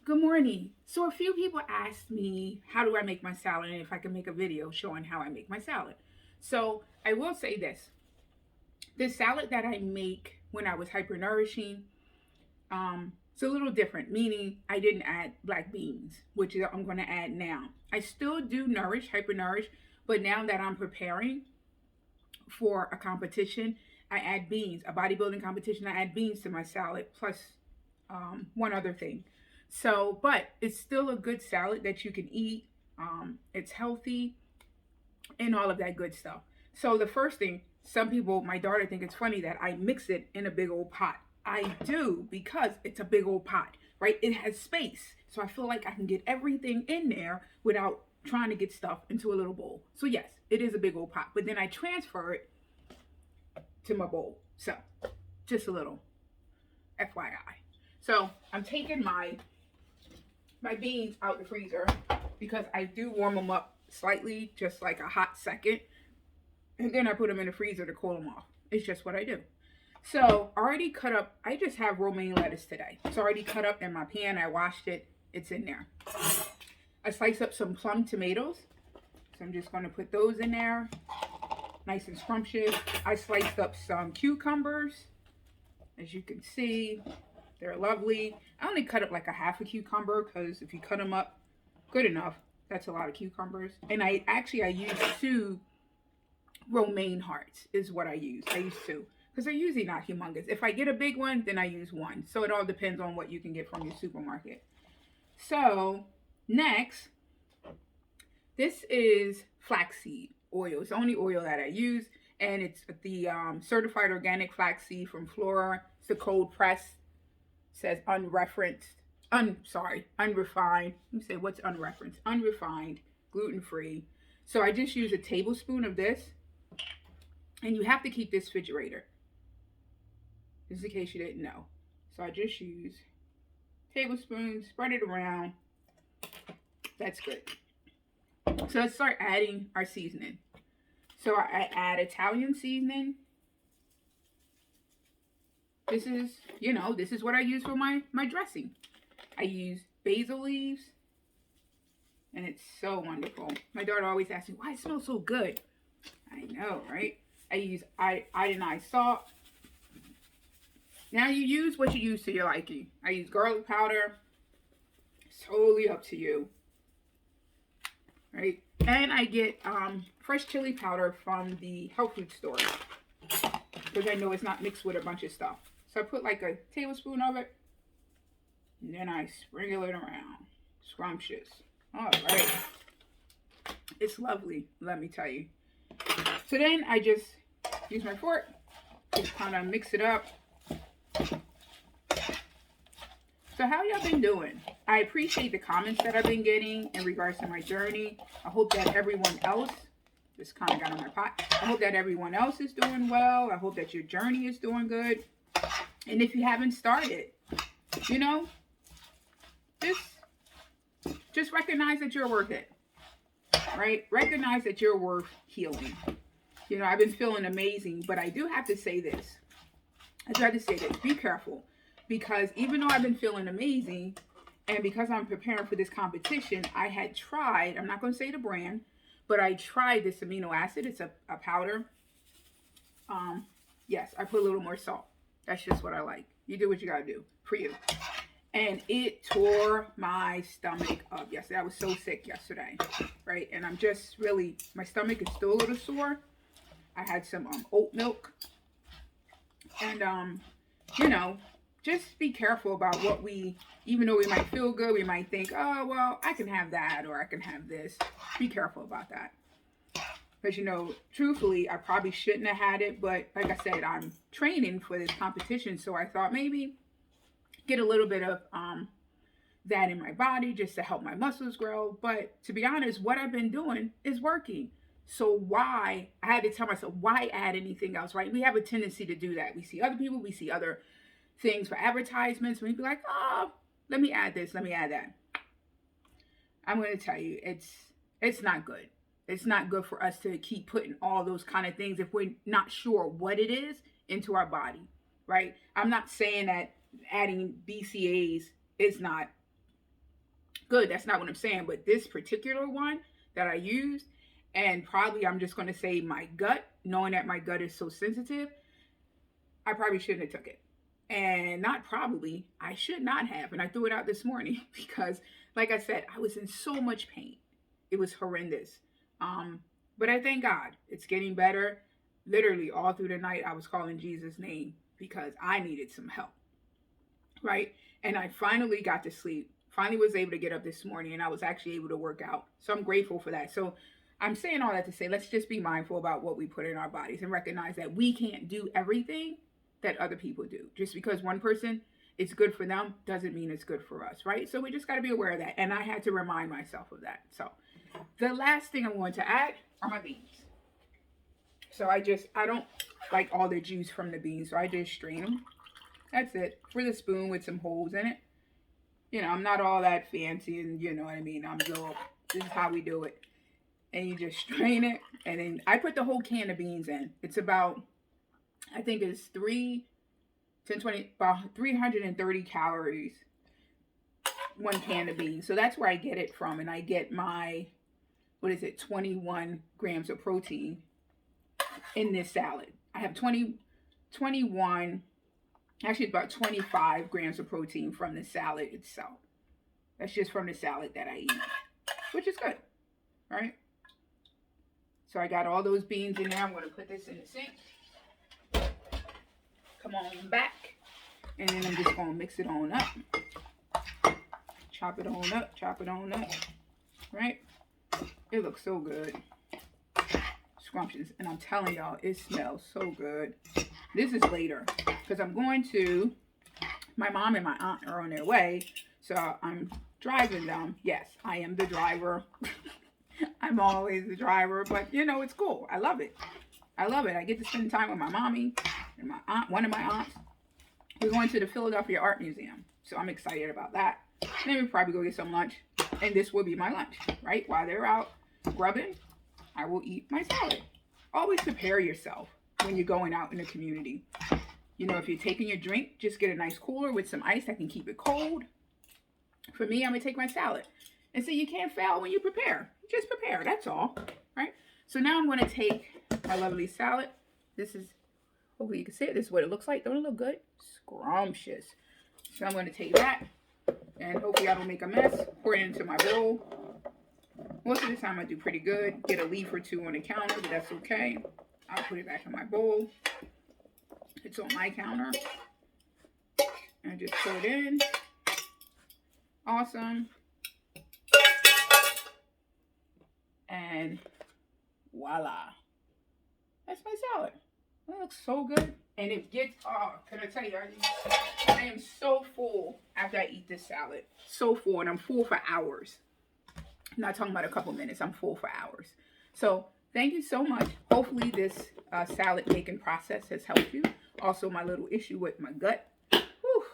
Good morning. So a few people asked me how do I make my salad and if I can make a video showing how I make my salad. So I will say this. The salad that I make when I was hypernourishing, it's a little different, meaning I didn't add black beans, which I'm going to add now. I still do nourish, hypernourish, but now that I'm preparing for a competition, I add beans. A bodybuilding competition, I add beans to my salad plus one other thing. So, but it's still a good salad that you can eat. It's healthy and all of that good stuff. So the first thing, some people, my daughter think it's funny that I mix it in a big old pot. I do because it's a big old pot, right? It has space. So I feel like I can get everything in there without trying to get stuff into a little bowl. So yes, it is a big old pot, but then I transfer it to my bowl. So just a little FYI. So I'm taking my beans out the freezer because I do warm them up slightly, just like a hot second, and then I put them in the freezer to cool them off. It's just what I do. So already cut up, I just have romaine lettuce today. It's already cut up in my pan. I washed it. It's in there. I sliced up some plum tomatoes. So I'm just going to put those in there. Nice and scrumptious. I sliced up some cucumbers. As you can see, they're lovely. I only cut up like a half a cucumber because if you cut them up good enough, that's a lot of cucumbers. And I use two romaine hearts is what I use. I use two because they're usually not humongous. If I get a big one, then I use one. So it all depends on what you can get from your supermarket. So next, this is flaxseed oil. It's the only oil that I use. And it's the certified organic flaxseed from Flora. It's the cold press. It says unreferenced. Unrefined. Let me say what's unreferenced. Unrefined, gluten-free. So I just use a tablespoon of this. And you have to keep this refrigerator. Just in case you didn't know. So I just use tablespoon, spread it around. That's good. So let's start adding our seasoning. So I add Italian seasoning. This is what I use for my dressing. I use basil leaves. And it's so wonderful. My daughter always asks me, why it smells so good? I know, right? I use iodized salt. Now you use what you use to your liking. I use garlic powder. It's totally up to you. Right? And I get fresh chili powder from the health food store. Because I know it's not mixed with a bunch of stuff. So I put like a tablespoon of it. And then I sprinkle it around. Scrumptious. All right. It's lovely, let me tell you. So then I just use my fork. Just kind of mix it up. So how y'all been doing? I appreciate the comments that I've been getting in regards to my journey. I hope that everyone else, just kind of got on my pot. I hope that everyone else is doing well. I hope that your journey is doing good. And if you haven't started, just recognize that you're worth it, right? Recognize that you're worth healing. I've been feeling amazing, but I do have to say this. Be careful. Because even though I've been feeling amazing, and because I'm preparing for this competition, I had tried, I'm not going to say the brand, but I tried this amino acid. It's a powder. Yes, I put a little more salt. That's just what I like. You do what you got to do for you. And it tore my stomach up yesterday. I was so sick yesterday, right? And I'm just really, my stomach is still a little sore. I had some oat milk. And, just be careful about what even though we might feel good, we might think, oh, well, I can have that or I can have this. Be careful about that. Because, truthfully, I probably shouldn't have had it. But like I said, I'm training for this competition. So I thought maybe get a little bit of that in my body just to help my muscles grow. But to be honest, what I've been doing is working. So I had to tell myself, why add anything else, right? We have a tendency to do that. We see other people, we see other things for advertisements. We'd be like, oh, let me add this, let me add that. I'm going to tell you, it's not good. It's not good for us to keep putting all those kind of things if we're not sure what it is into our body, right? I'm not saying that adding BCAAs is not good. That's not what I'm saying. But this particular one that I used, and probably I'm just going to say my gut, knowing that my gut is so sensitive, I probably shouldn't have took it. And not probably, I should not have. And I threw it out this morning because, like I said, I was in so much pain. It was horrendous. Um, but I thank God it's getting better. Literally all through the night, I was calling Jesus' name because I needed some help, right? And I finally got to sleep. Finally was able to get up this morning, and I was actually able to work out. So I'm grateful for that. So I'm saying all that to say, let's just be mindful about what we put in our bodies and recognize that we can't do everything that other people do. Just because one person is good for them doesn't mean it's good for us, right? So we just got to be aware of that. And I had to remind myself of that. So the last thing I'm going to add are my beans. So I don't like all the juice from the beans, so I just strain them. That's it. For the spoon with some holes in it. You know, I'm not all that fancy, and you know what I mean. This is how we do it. And you just strain it, and then I put the whole can of beans in. It's about, I think it's 330 calories, one can of beans. So that's where I get it from, and I get my, 21 grams of protein in this salad. I have 21, actually it's about 25 grams of protein from the salad itself. That's just from the salad that I eat, which is good, right? So I got all those beans in there. I'm going to put this in the sink. Come on back. And then I'm just going to mix it on up. Chop it on up, chop it on up, right? It looks so good. Scrumptious. And I'm telling y'all, it smells so good. This is later because I'm going to, my mom and my aunt are on their way. So I'm driving them. Yes, I am the driver. I'm always the driver, but you know, it's cool. I love it. I love it. I get to spend time with my mommy and my aunt, one of my aunts. We're going to the Philadelphia Art Museum. So I'm excited about that. And then we'll probably go get some lunch. And this will be my lunch, right? While they're out grubbing, I will eat my salad. Always prepare yourself when you're going out in the community. You know, if you're taking your drink, just get a nice cooler with some ice that can keep it cold. For me, I'm going to take my salad. And so you can't fail when you prepare. Just prepare, that's all, right? So now I'm going to take my lovely salad. This is, hopefully you can see it. This is what it looks like. Don't it look good? Scrumptious. So I'm going to take that, and hopefully I don't make a mess. Pour it into my bowl. Most of the time I do pretty good. Get a leaf or two on the counter, but that's okay. I'll put it back in my bowl. It's on my counter. And just pour it in. Awesome. And voila. That's my salad. That looks so good. And it gets, oh, can I tell you, I am so full after I eat this salad. So full, and I'm full for hours. I'm not talking about a couple minutes. I'm full for hours. So thank you so much. Hopefully this salad making process has helped you. Also, my little issue with my gut. Whew,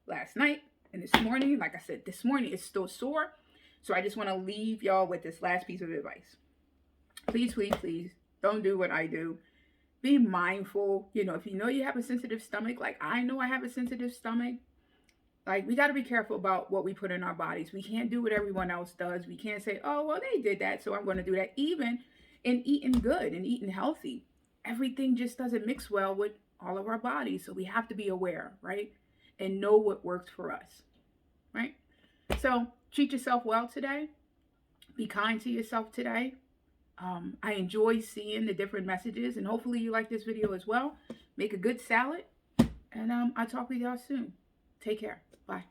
last night and this morning, like I said, this morning it's still sore. So I just want to leave y'all with this last piece of advice. Please, please, please don't do what I do. Be mindful. You know, if you know you have a sensitive stomach, like I know I have a sensitive stomach, like we got to be careful about what we put in our bodies. We can't do what everyone else does. We can't say, oh, well, they did that, so I'm going to do that. Even in eating good and eating healthy, everything just doesn't mix well with all of our bodies. So we have to be aware, right? And know what works for us, right? So treat yourself well today. Be kind to yourself today. I enjoy seeing the different messages, and hopefully you like this video as well. Make a good salad, and I'll talk with y'all soon. Take care. Bye.